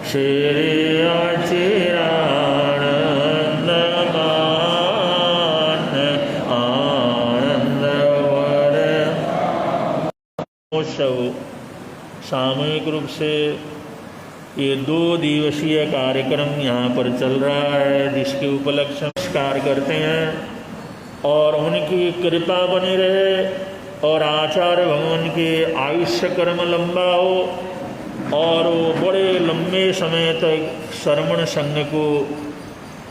श्री अचिरानंद मान आनंद वर। महोत्सव सामूहिक रूप से ये 2 दिवसीय कार्यक्रम यहाँ पर चल रहा है, जिसके उपलक्ष्य में नमस्कार करते हैं और उनकी कृपा बनी रहे और आचार्य भगवान के आयुष्य कर्म लंबा हो और वो बड़े लंबे समय तक श्रवण संघ को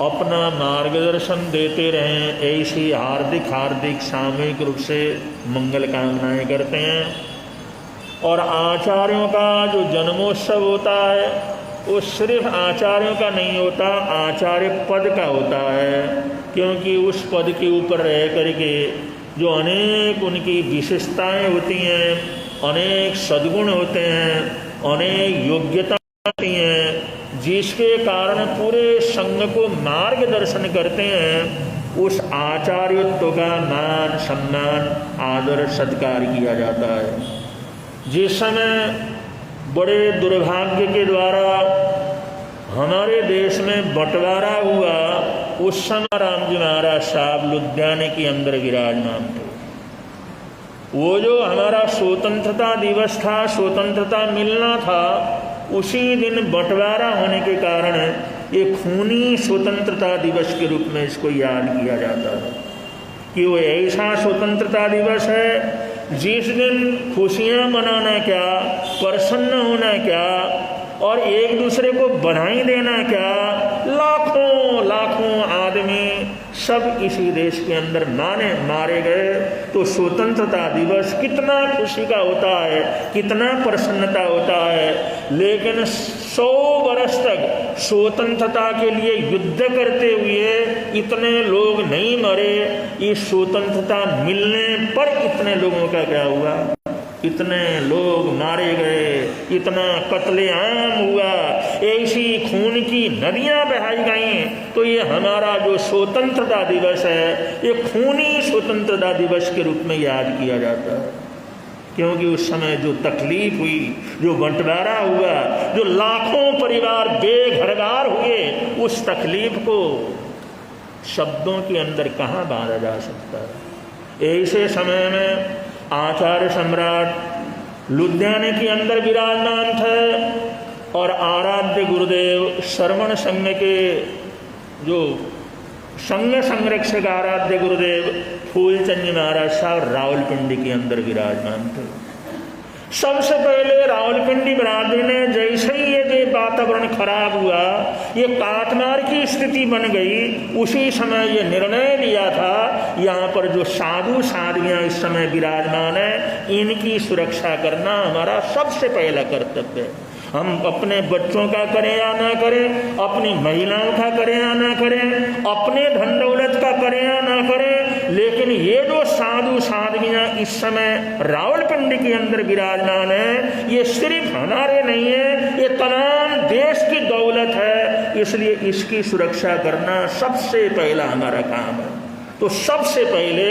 अपना मार्गदर्शन देते रहें, ऐसी हार्दिक सामूहिक रूप से मंगल कामनाएं करते हैं। और आचार्यों का जो जन्मोत्सव होता है वो सिर्फ आचार्यों का नहीं होता, आचार्य पद का होता है, क्योंकि उस पद के ऊपर रह करके जो अनेक उनकी विशेषताएं होती हैं, अनेक सद्गुण होते हैं, अनेक योग्यता होती हैं, जिसके कारण पूरे संघ को मार्गदर्शन करते हैं, उस आचार्यत्व का मान सम्मान आदर सत्कार किया जाता है। जिस समय बड़े दुर्भाग्य के द्वारा हमारे देश में बंटवारा हुआ, उस समय राम जी महाराज साहब लुधियाने के अंदर विराजमान थे। वो जो हमारा स्वतंत्रता दिवस था, स्वतंत्रता मिलना था, उसी दिन बंटवारा होने के कारण ये खूनी स्वतंत्रता दिवस के रूप में इसको याद किया जाता है कि वो ऐसा स्वतंत्रता दिवस है जिस दिन खुशियाँ मनाना क्या, प्रसन्न होना क्या और एक दूसरे को बधाई देना क्या, लाखों आदमी सब इसी देश के अंदर मारे गए। तो स्वतंत्रता दिवस कितना खुशी का होता है, कितना प्रसन्नता होता है, लेकिन 100 वर्ष तक स्वतंत्रता के लिए युद्ध करते हुए इतने लोग नहीं मरे। इस स्वतंत्रता मिलने पर इतने लोगों का क्या हुआ, इतने लोग मारे गए, इतना कत्लेआम हुआ, ऐसी खून की नदियां बहाई गईं। तो ये हमारा जो स्वतंत्रता दिवस है, ये खूनी स्वतंत्रता दिवस के रूप में याद किया जाता है, क्योंकि उस समय जो तकलीफ हुई, जो बंटवारा हुआ, जो लाखों परिवार बेघरबार हुए, उस तकलीफ को शब्दों के अंदर कहाँ बांधा जा सकता है। ऐसे समय में आचार्य सम्राट लुधियाने के अंदर विराजमान थे और आराध्य गुरुदेव श्रवण संघ के जो संघ संरक्षक आराध्य गुरुदेव फूलचंद जी महाराज साहब रावलपिंडी के अंदर विराजमान थे। सबसे पहले रावलपिंडी बिरादरी ने जैसे ही ये वातावरण खराब हुआ, ये काटमार की स्थिति बन गई, उसी समय ये निर्णय लिया था यहाँ पर जो साधु साध्वियाँ इस समय विराजमान है, इनकी सुरक्षा करना हमारा सबसे पहला कर्तव्य है। हम अपने बच्चों का करें या ना करें, अपनी महिलाओं का करें या ना करें, अपने धन दौलत का करें या ना करें, लेकिन ये जो साधु साध्वियाँ इस समय रावलपिंडी के अंदर विराजमान है, ये सिर्फ हमारे नहीं है, ये तमाम देश की दौलत है, इसलिए इसकी सुरक्षा करना सबसे पहला हमारा काम है। तो सबसे पहले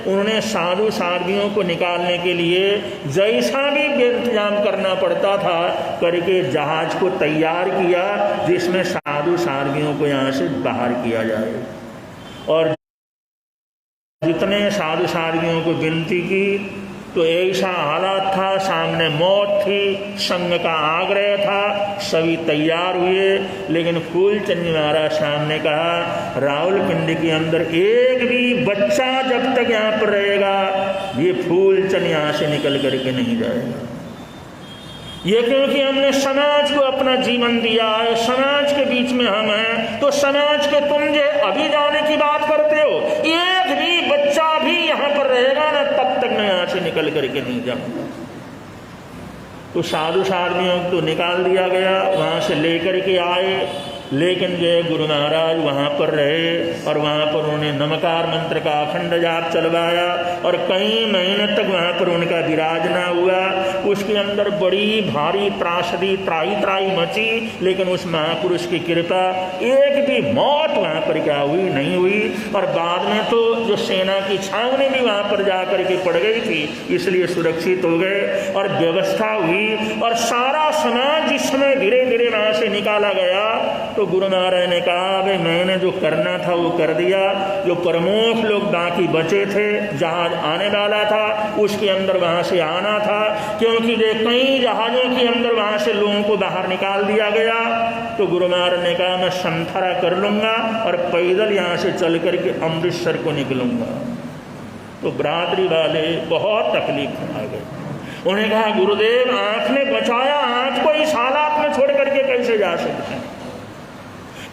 उन्होंने साधु साध्वियों को निकालने के लिए जैसा भी इंतजाम करना पड़ता था करके जहाज को तैयार किया, जिसमें साधु साध्वियों को यहाँ से बाहर किया जाए। और जितने साधु साध्वियों को विनती की तो ऐसा हालात था, सामने मौत थी, संघ का आग्रह था, सभी तैयार हुए, लेकिन फूलचंद महाराज साहब ने कहा रावलपिंडी के अंदर एक भी बच्चा जब तक यहाँ पर रहेगा, ये फूलचंद यहाँ से निकल करके नहीं जाएगा। ये क्योंकि हमने समाज को अपना जीवन दिया है, समाज के बीच में हम हैं, तो समाज के तुम जो अभी जाने की बात करते हो, एक भी बच्चा भी यहाँ पर रहेगा ना, तब तक मैं यहाँ से निकल करके नहीं जाऊंगा। तो साधु साध्वियों को तो निकाल दिया गया, वहाँ से लेकर के आए, लेकिन जो गुरु महाराज वहाँ पर रहे और वहाँ पर उन्होंने नमकार मंत्र का अखंड जाप चलवाया और कई महीने तक वहाँ पर उनका विराजना हुआ। उसके अंदर बड़ी भारी त्रासदी त्राही मची, लेकिन उस महापुरुष की कृपा एक भी मौत वहाँ पर क्या हुई नहीं हुई। और बाद में तो जो सेना की छावनी भी वहाँ पर जा कर के पड़ गई थी, इसलिए सुरक्षित हो गए। और व्यवस्था हुई और सारा समाज जिस समय धीरे धीरे वहां से निकाला गया तो गुरु महाराज ने कहा भाई मैंने जो करना था वो कर दिया। जो प्रमुख लोग बाकी बचे थे, जहाज आने वाला था उसके अंदर वहां से आना था, क्योंकि जो कई जहाजों के अंदर वहां से लोगों को बाहर निकाल दिया गया। तो गुरु महाराज ने कहा मैं संथरा कर लूंगा और पैदल यहाँ से चल करके अमृतसर को निकलूंगा। तो बरादरी वाले बहुत तकलीफ में आ गए। उन्होंने कहा गुरुदेव आंख ने बचाया, आंख को इस हालात में छोड़ करके कैसे जा सकते हैं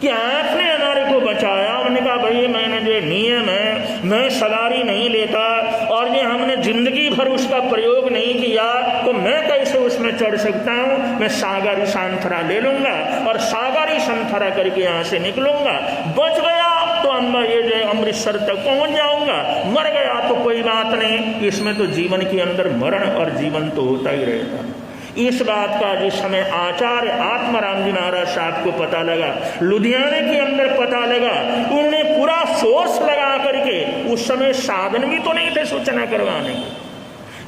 कि आंख ने हमारे को बचाया। उन्होंने कहा भाई मैंने जो नियम है मैं सवारी नहीं लेता और ये हमने जिंदगी भर उसका प्रयोग नहीं किया तो मैं कैसे उसमें चढ़ सकता हूँ। मैं सागरी संथरा ले लूंगा और सागरी संथरा करके यहाँ से निकलूंगा। बच गया तो अम्बा ये जो अमृतसर तक पहुँच जाऊंगा, मर गया तो कोई बात नहीं। इसमें तो जीवन के अंदर मरण और जीवन तो होता ही रहेगा। इस बात का जिस समय आचार्य आत्माराम जी महाराज साहब को पता लगा, लुधियाने के अंदर पता लगा, उन्होंने पूरा सोर्स लगा करके, उस समय साधन भी तो नहीं थे सूचना करवाने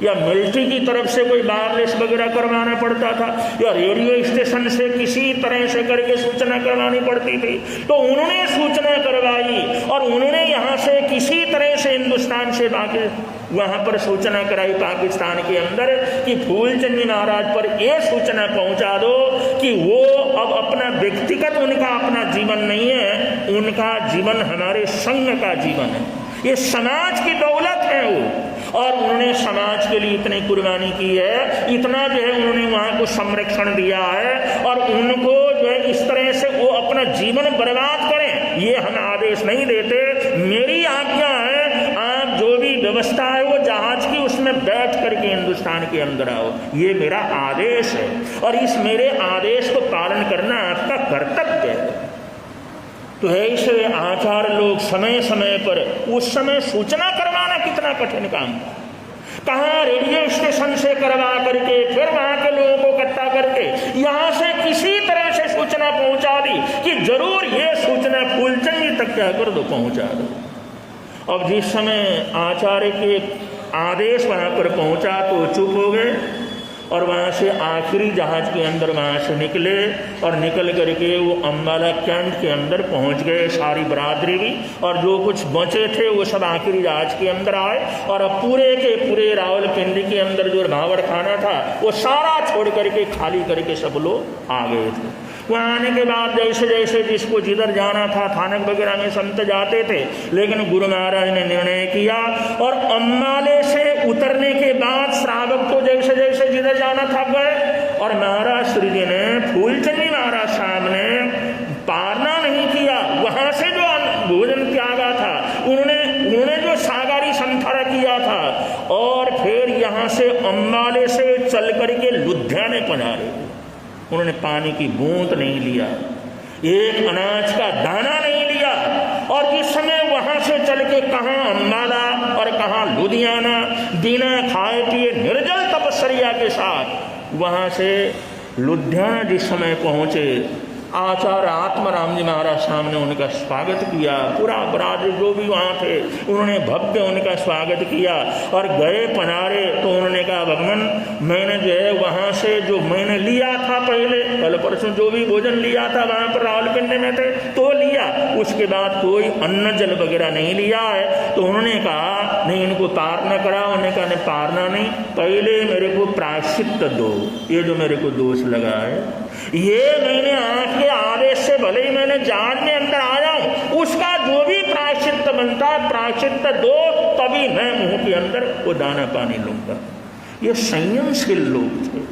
या मिलिट्री की तरफ से कोई वायरलेस वगैरह करवाना पड़ता था या रेडियो स्टेशन से किसी तरह से करके सूचना करवानी पड़ती थी। तो उन्होंने सूचना करवाई और उन्होंने यहाँ से किसी तरह से हिंदुस्तान से बाकी वहाँ पर सूचना कराई पाकिस्तान के अंदर कि फूलचंद जी महाराज पर यह सूचना पहुँचा दो कि वो अब अपना व्यक्तिगत उनका अपना जीवन नहीं है, उनका जीवन हमारे संघ का जीवन है, ये समाज की दौलत है वो। और उन्होंने समाज के लिए इतनी कुर्बानी की है, इतना जो है उन्होंने वहाँ को संरक्षण दिया है और उनको जो है इस तरह से वो अपना जीवन बर्बाद करें ये हम आदेश नहीं देते। मेरी आज्ञा है आप जो भी व्यवस्था है वो जहाज की उसमें बैठ करके हिंदुस्तान के अंदर आओ, ये मेरा आदेश है और इस मेरे आदेश को पालन करना आपका कर्तव्य है। तो ऐसे आचार्य लोग समय समय पर, उस समय सूचना करवाना कितना कठिन काम था, कहाँ रेडियो स्टेशन से करवा करके फिर वहां के लोगों को इकट्ठा करके यहाँ से किसी तरह से सूचना पहुंचा दी कि जरूर ये सूचना फूलचंद जी तक क्या कर दो, पहुंचा दो। अब जिस समय आचार्य के आदेश वहां पर पहुंचा तो चुप हो गए और वहाँ से आखिरी जहाज के अंदर वहाँ से निकले और निकल करके वो अम्बाला कैंट के अंदर पहुँच गए, सारी बरादरी भी, और जो कुछ बचे थे वो सब आखिरी जहाज के अंदर आए और अब पूरे के पूरे रावलपिंडी के अंदर जो भावड़ खाना था वो सारा छोड़ करके खाली करके सब लोग आ गए थे। वहाँ आने के बाद जैसे जैसे जिसको जिधर जाना था थानक वगैरह में संत जाते थे, लेकिन गुरु महाराज ने निर्णय किया और अम्बाले से उतरने के बाद श्रावक को जैसे जैसे जिधर जाना था गए और महाराज श्री जी ने फूलचंद जी महाराज साहब ने पारना नहीं किया, वहाँ से जो भोजन त्यागा था उन्होंने जो सागारी संथरा किया था और फिर यहाँ से अम्बाले से चल करके लुधियाने पधारे। उन्होंने पानी की बूंद नहीं लिया, एक अनाज का दाना नहीं लिया और जिस समय वहां से चल के कहाँ अम्बाला और कहाँ लुधियाना बिना खाए पिए निर्जल तपस्या के साथ वहां से लुधियाना जिस समय पहुंचे, आचार्य आत्माराम जी महाराज सामने उनका स्वागत किया, पूरा बरादरी जो भी वहाँ थे उन्होंने भव्य उनका स्वागत किया और गए पनारे। तो उन्होंने कहा भगवान मैंने जो है वहाँ से जो मैंने लिया था पहले कल परसों जो भी भोजन लिया था वहाँ पर रावलपिंडी में थे तो लिया, उसके बाद कोई अन्न जल वगैरह नहीं लिया है। तो उन्होंने कहा नहीं इनको पारना करा। उन्होंने कहा नहीं पारना नहीं, पहले मेरे को प्रायश्चित दो, ये जो मेरे को दोष लगा है ये मैंने आपके आदेश से भले ही मैंने जहाज में अंदर आया हूं, उसका जो भी प्रायश्चित बनता है प्रायश्चित दो, तभी मैं मुंह के अंदर वो दाना पानी लूंगा। ये संयमशील लोग थे,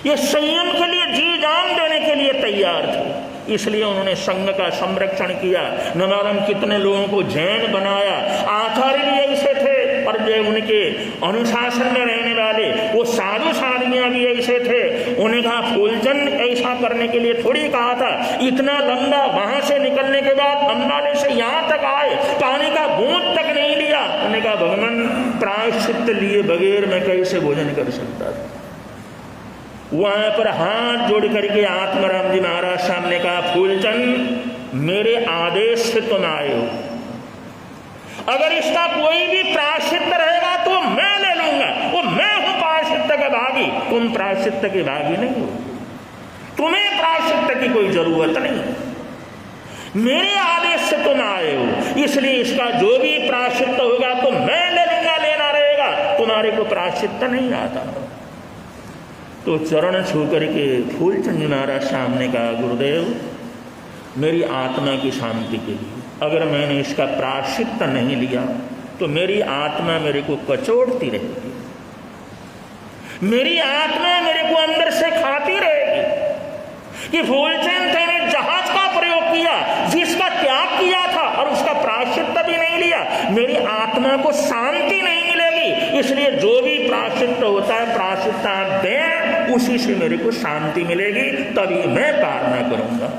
ये संयम के लिए जी जान देने के लिए तैयार थे, इसलिए उन्होंने संघ का संरक्षण किया। न मालूम कितने लोगों को जैन बनाया। आचार्य भी ऐसे थे और जो उनके अनुशासन में रहने वाले वो साधु साधुयां भी ऐसे थे। उन्हें कहा फूलचंद ऐसा करने के लिए थोड़ी कहा था, इतना लंबा वहां से निकलने के बाद अम्बाले से यहाँ तक आए, पानी का बूंद तक नहीं लिया। उन्होंने कहा भगवान प्रायश्चित लिए बगैर मैं कैसे भोजन कर सकता था। वहां पर हाथ जोड़ करके आत्माराम जी महाराज सामने कहा फूलचंद मेरे आदेश से तुम आए हो, अगर इसका कोई भी प्रायश्चित रहेगा तो मैं ले लूंगा, वो मैं हूं प्रायश्चित के भागी, तुम प्रायश्चित्त के भागी नहीं हो, तुम्हें प्रायश्चित्त की कोई जरूरत नहीं। मेरे आदेश से तुम आए हो, इसलिए इसका जो भी प्रायश्चित्त होगा तो मैं लेना रहेगा, तुम्हारे को प्रायश्चित्त नहीं आता। तो चरण छू करके फूलचंद जी महाराज सामने कहा, गुरुदेव मेरी आत्मा की शांति के लिए अगर मैंने इसका प्रायश्चित्त नहीं लिया तो मेरी आत्मा मेरे को कचोटती रहेगी, मेरी आत्मा मेरे को अंदर से खाती रहेगी कि फूलचंद तेने जहाज का प्रयोग किया, जिसका त्याग किया था और उसका प्रायश्चित्त भी नहीं लिया, मेरी आत्मा को शांति नहीं मिलेगी। इसलिए जो भी प्रायश्चित्त होता है, प्रायश्चित्त आप दें, उसी से मेरे को शांति मिलेगी, तभी मैं प्रार्थना करूंगा।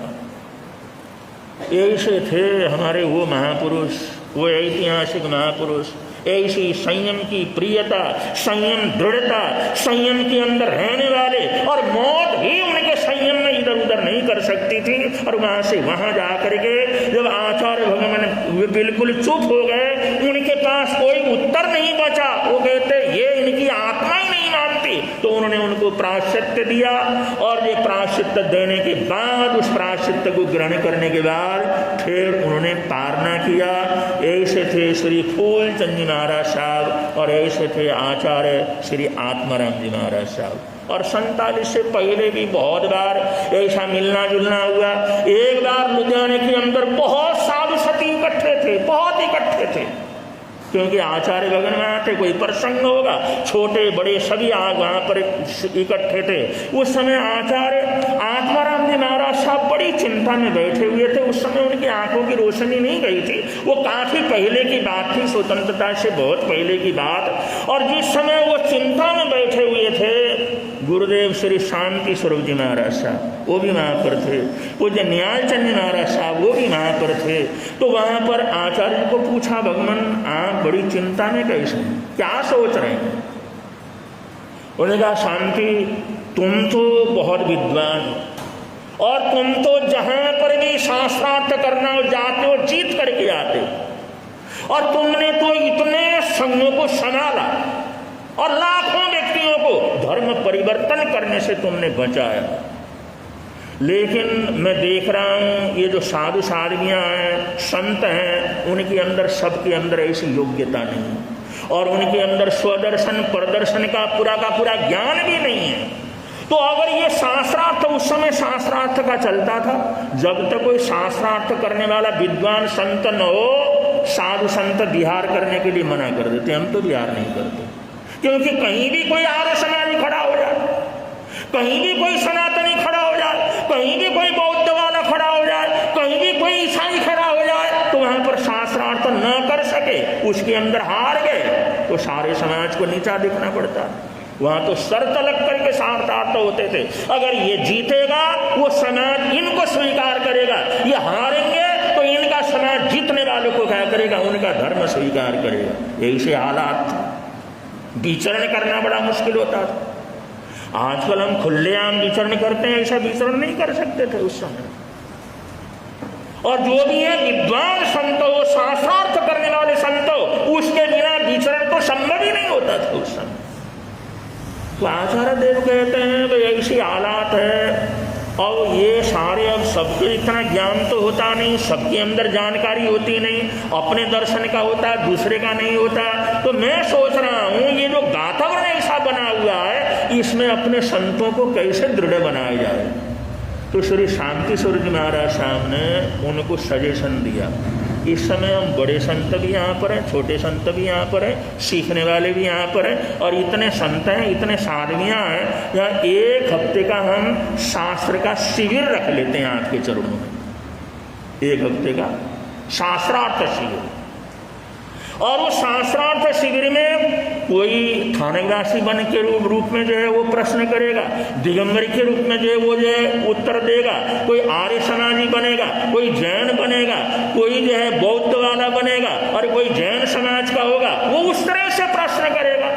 ऐसे थे हमारे वो महापुरुष, वो ऐतिहासिक महापुरुष। ऐसी संयम की प्रियता, संयम दृढ़ता, संयम के अंदर रहने वाले, और मौत ही उनके संयम में इधर उधर नहीं कर सकती थी। और वहां से वहां जाकर के जब आचार्य भगवान बिल्कुल चुप हो गए, उनके पास कोई उत्तर नहीं बचा, वो कहते ये इनकी आत्मा ही नहीं मानती। तो उन्होंने उनको प्रायश्चित्त दिया, और ये प्रायश्चित्त देने के बाद, उस प्रायश्चित्त को ग्रहण करने के बाद फिर उन्होंने प्रार्थना किया। ऐसे थे श्री फूलचंद जी महाराज साहब, और ऐसे थे आचार्य श्री आत्माराम जी महाराज साहब। और 47 से पहले भी बहुत बार ऐसा मिलना जुलना हुआ। एक बार लुधियाने के अंदर बहुत साधु सती इकट्ठे थे, बहुत इकट्ठे थे, क्योंकि आचार्य भगवान में आते, कोई प्रसंग होगा, छोटे बड़े सभी वहाँ पर इकट्ठे थे। उस समय आचार्य आत्माराम जी महाराज साहब बड़ी चिंता में बैठे हुए थे। उस समय उनकी आंखों की रोशनी नहीं गई थी, वो काफी पहले की बात थी, स्वतंत्रता से बहुत पहले की बात। और जिस समय वो चिंता में बैठे हुए थे, गुरुदेव श्री शांति स्वरूप जी महाराज साहब वो भी वहाँ पर थे, पूज्य न्यालचंद जी महाराज साहब वो भी वहाँ पर थे। तो वहाँ पर आचार्य जी को पूछा, भगवान आप बड़ी चिंता में कैसे, क्या सोच रहे हैं? उन्होंने कहा, शांति तुम तो बहुत विद्वान हो, और तुम तो जहाँ पर भी शास्त्रार्थ करना हो जाते हो, जीत करके आते हो, और तुमने तो इतने संघों को संभाला और लाखों व्यक्तियों को धर्म परिवर्तन करने से तुमने बचाया। लेकिन मैं देख रहा हूं ये जो साधु साधवियां हैं, संत हैं, उनके अंदर, सबके अंदर ऐसी योग्यता नहीं, और उनके अंदर स्वदर्शन प्रदर्शन का पूरा ज्ञान भी नहीं है। तो अगर ये शास्त्रार्थ, उस समय शास्त्रार्थ का चलता था, जब तक कोई शास्त्रार्थ करने वाला विद्वान संत न हो, साधु संत विहार करने के लिए मना कर देते। हम तो विहार नहीं करते, क्योंकि कहीं भी कोई आर्य समाजी खड़ा हो जाए, कहीं भी कोई सनातनी खड़ा हो जाए, कहीं भी कोई बौद्ध वाला खड़ा हो जाए, कहीं भी कोई ईसाई खड़ा हो जाए, तो वहां पर शास्त्रार्थ न कर सके, उसके अंदर हार गए, तो सारे समाज को नीचा दिखना पड़ता। वहां तो सर तलक करके शास्त्रार्थ होते थे। अगर ये जीतेगा वो समाज इनको स्वीकार करेगा, ये हारेंगे तो इनका समाज जीतने वालों को क्या करेगा, उनका धर्म स्वीकार करेगा। ऐसे हालात, विचरण करना बड़ा मुश्किल होता था। आजकल हम खुलेआम विचरण करते हैं, ऐसा विचरण नहीं कर सकते थे उस समय। और जो भी है विद्वान संतो, शास्त्रार्थ करने वाले संतो, उसके बिना विचरण तो संभव ही नहीं होता था उस समय। तो आचार्य देव कहते हैं भाई ऐसी हालात है, और ये सारे, अब सबके इतना ज्ञान तो होता नहीं, सबके अंदर जानकारी होती नहीं, अपने दर्शन का होता, दूसरे का नहीं होता। तो मैं सोच रहा हूँ ये जो वातावरण ऐसा बना हुआ है, इसमें अपने संतों को कैसे दृढ़ बनाया जाए। तो श्री शांति स्वरूप जी महाराज साहब ने उनको सजेशन दिया। इस समय हम बड़े संत भी यहाँ पर हैं, छोटे संत भी यहाँ पर हैं, सीखने वाले भी यहाँ पर हैं, और इतने संत हैं, इतने साधवियाँ हैं, यहाँ 1 हफ्ते का हम शास्त्र का शिविर रख लेते हैं आपके चरणों में। 1 हफ्ते का शास्त्रार्थ शिविर। और उस शास्त्रार्थ शिविर में कोई थानेवासी बन के रूप में जो है वो प्रश्न करेगा, दिगंबर के रूप में जो है वो जो है उत्तर देगा, कोई आर्य समाजी बनेगा, कोई जैन बनेगा, कोई जो है बौद्ध वाला बनेगा, और कोई जैन समाज का होगा, वो उस तरह से प्रश्न करेगा।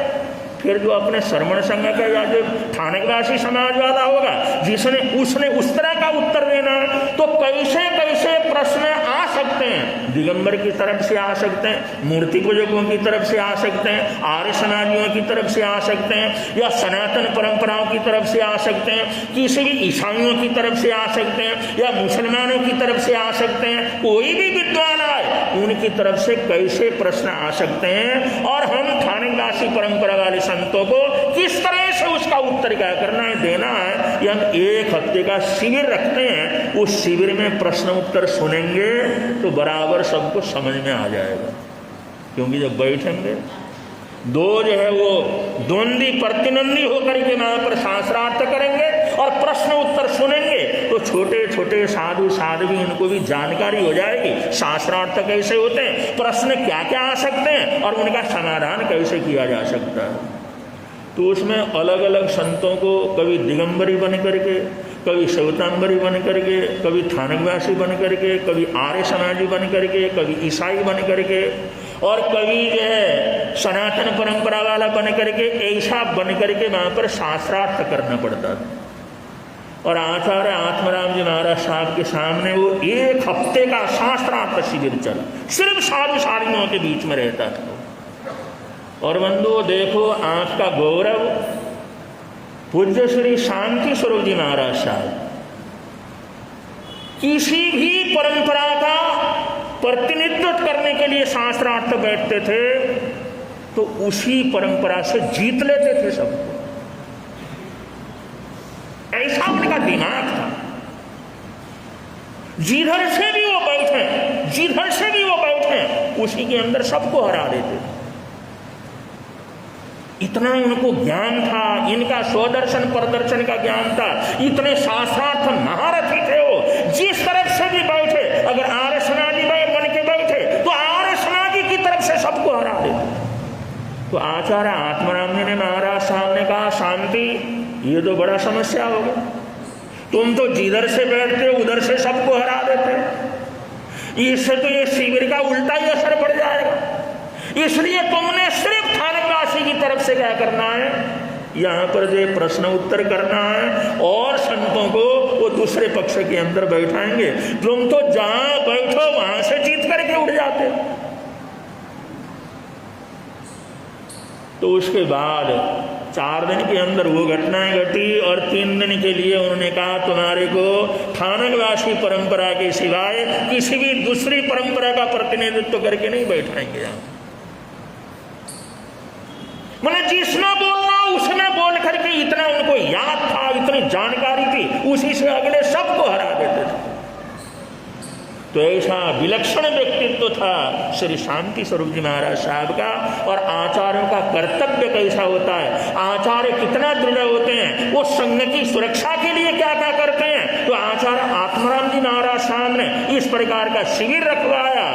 फिर जो अपने श्रमण संघ का या जो थानकवासी समाज वाला होगा उसने उस तरह का उत्तर देना है, तो कैसे कैसे प्रश्न आ सकते हैं। दिगंबर की तरफ से आ सकते हैं, मूर्ति पूजकों की तरफ से आ सकते हैं, आर्य समाजियों की तरफ से आ सकते हैं, या सनातन परंपराओं की तरफ से आ सकते हैं, किसी भी ईसाइयों की तरफ से आ सकते हैं, या मुसलमानों की तरफ से आ सकते हैं। कोई भी विद्वान आए उनकी तरफ से कैसे प्रश्न आ सकते हैं, और हम थानेवासी परंपरा वाले संतों को किस तरह से उसका उत्तर क्या करना है, देना है। ये हम 1 हफ्ते का शिविर रखते हैं, उस शिविर में प्रश्न उत्तर सुनेंगे तो बराबर सबको समझ में आ जाएगा। क्योंकि जब बैठेंगे दो जो है वो द्वंद्वी प्रतिद्वंदी होकर के वहां पर शास्त्रार्थ करेंगे और प्रश्न उत्तर सुनेंगे, तो छोटे छोटे साधु साध्वी उनको भी जानकारी हो जाएगी शास्त्रार्थ कैसे होते हैं, प्रश्न क्या क्या आ सकते हैं और उनका समाधान कैसे किया जा सकता है। तो उसमें अलग अलग संतों को कभी दिगंबरी बन करके, कभी श्वेतांबरी बन करके, कभी थानकवासी बन करके, कभी आर्य समाजी बन करके, कभी ईसाई बन करके, और कभी जो है सनातन परंपरा वाला बन करके, ऐसा बन करके वहाँ पर शास्त्रार्थ करना पड़ता था। और आचार्य आत्माराम जी महाराज साहब के सामने वो 1 हफ्ते का शास्त्रार्थ शिविर चला, सिर्फ साधु साधुओं के बीच में रहता था। और बंधुओं देखो, आपका गौरव पूज्य श्री शांति स्वरूप जी महाराज साहब किसी भी परंपरा का प्रतिनिधित्व करने के लिए शास्त्रार्थ बैठते थे तो उसी परंपरा से जीत लेते थे सबको, ऐसा उनका दिमाग था। जिधर से भी वो बैठे उसी के अंदर सबको हरा देते थे। इतना उनको ज्ञान था, इनका स्वदर्शन प्रदर्शन का ज्ञान था, इतने शास्त्रार्थ महारथी थे वो। जिस तरफ से भी बैठे, अगर आर्य समाजी बन के बैठे तो आर्य समाजी की तरफ से सबको हरा देते। तो आचार्य आत्माराम जी ने महाराज साहब ने कहा, शांति ये तो बड़ा समस्या हो गया, तुम तो जिधर से बैठते हो उधर से सबको हरा देते, इससे तो ये शिविर का उल्टा ही असर पड़ जाएगा। इसलिए तुमने सिर्फ थानकवासी की तरफ से क्या करना है, यहाँ पर जो प्रश्न उत्तर करना है, और संतों को वो दूसरे पक्ष के अंदर बैठाएंगे। तुम तो जहां बैठो वहां से जीत करके उड़ जाते। तो उसके बाद 4 दिन के अंदर वो घटनाएं घटी, और 3 दिन के लिए उन्होंने कहा तुम्हारे को थानकवासी परंपरा के सिवाय किसी भी दूसरी परंपरा का प्रतिनिधित्व करके नहीं बैठाएंगे। यहाँ मतलब जिसने बोलना उसने बोल करके इतना उनको याद था, इतनी जानकारी थी, उसी से अगले सबको हरा देते थे। तो ऐसा विलक्षण व्यक्तित्व था श्री शांति स्वरूप जी महाराज साहब का। और आचार्यों का कर्तव्य कैसा होता है, आचार्य कितना दृढ़ होते हैं, वो संघ की सुरक्षा के लिए क्या क्या करते हैं। तो आचार्य आत्माराम जी महाराज साहब ने इस प्रकार का शिविर रखवाया,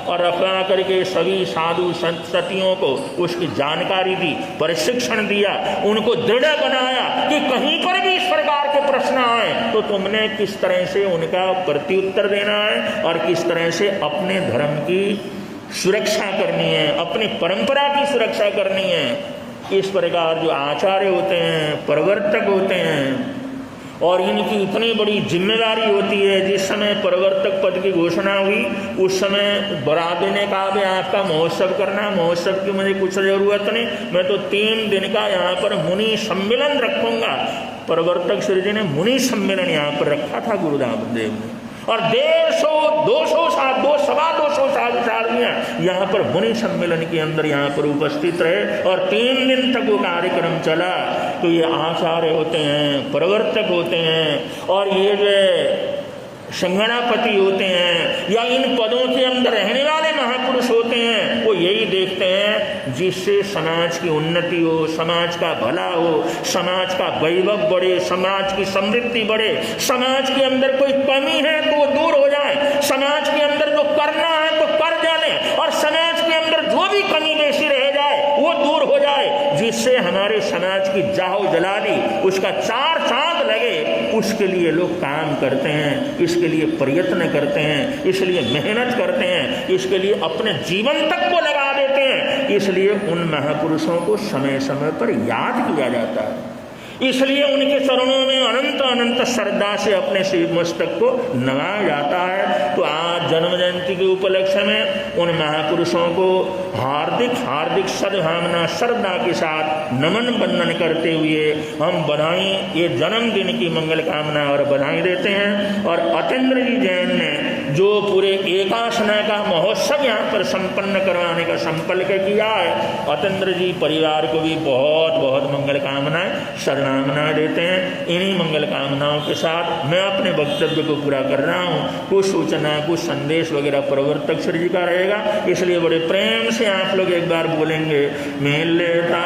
और रखवा करके सभी साधु संततियों को उसकी जानकारी दी, प्रशिक्षण दिया, उनको दृढ़ बनाया कि कहीं पर भी इस प्रकार के प्रश्न आए तो तुमने किस तरह से उनका प्रत्युत्तर देना है और किस तरह से अपने धर्म की सुरक्षा करनी है, अपनी परंपरा की सुरक्षा करनी है। इस प्रकार जो आचार्य होते हैं, प्रवर्तक होते हैं, और इनकी इतनी बड़ी जिम्मेदारी होती है। जिस समय प्रवर्तक पद की घोषणा हुई उस समय बरादरी ने कहा भाई आपका महोत्सव करना, महोत्सव की मुझे कुछ ज़रूरत नहीं, मैं तो 3 दिन का यहाँ पर मुनि सम्मेलन रखूँगा। प्रवर्तक श्री जी ने मुनि सम्मेलन यहाँ पर रखा था गुरुदेव ने, और 150-200 सवा 200 साधुयाँ यहाँ पर मुनि सम्मेलन के अंदर यहाँ पर उपस्थित रहे, और 3 दिन तक वो कार्यक्रम चला। तो ये आचार्य होते हैं, प्रवर्तक होते हैं, और ये जो संगणापति होते हैं, या इन पदों के अंदर रहने वाले महापुरुष होते हैं, वो यही देखते हैं जिससे समाज की उन्नति हो, समाज का भला हो, समाज का वैभव बढ़े, समाज की समृद्धि बढ़े, समाज के अंदर कोई कमी है तो वो दूर हो जाए, समाज के अंदर जो करना है तो कर जाने, और समाज के अंदर जो भी कमी बेशी रह जाए वो दूर हो जाए, जिससे हमारे समाज की जाहो जलाली उसका 4 चांद लगे। उसके लिए लोग काम करते हैं, इसके लिए प्रयत्न करते हैं, इसलिए मेहनत करते हैं, इसके लिए अपने जीवन तक को लगा देते हैं। इसलिए उन महापुरुषों को समय समय पर याद किया जाता है, इसलिए उनके चरणों में अनंत अनंत श्रद्धा से अपने शिव मस्तक को नवाया जाता है। तो आज जन्म जयंती के उपलक्ष्य में उन महापुरुषों को हार्दिक हार्दिक सद्भावना श्रद्धा के साथ नमन वंदन करते हुए हम बधाई, ये जन्मदिन की मंगल कामना और बधाई देते हैं। और अतेंद्र जी जैन ने जो पूरे एकासना का महोत्सव यहाँ पर संपन्न करवाने का संकल्प किया है, अतेंद्र जी परिवार को भी बहुत बहुत मंगल कामनाएं शरणामनाएं देते हैं। इन्हीं मंगल कामनाओं के साथ मैं अपने वक्तव्य को पूरा कर रहा हूँ। कुछ सूचना, कुछ संदेश वगैरह प्रवर्तक श्री जी का रहेगा, इसलिए बड़े प्रेम से आप लोग एक बार बोलेंगे, मिलता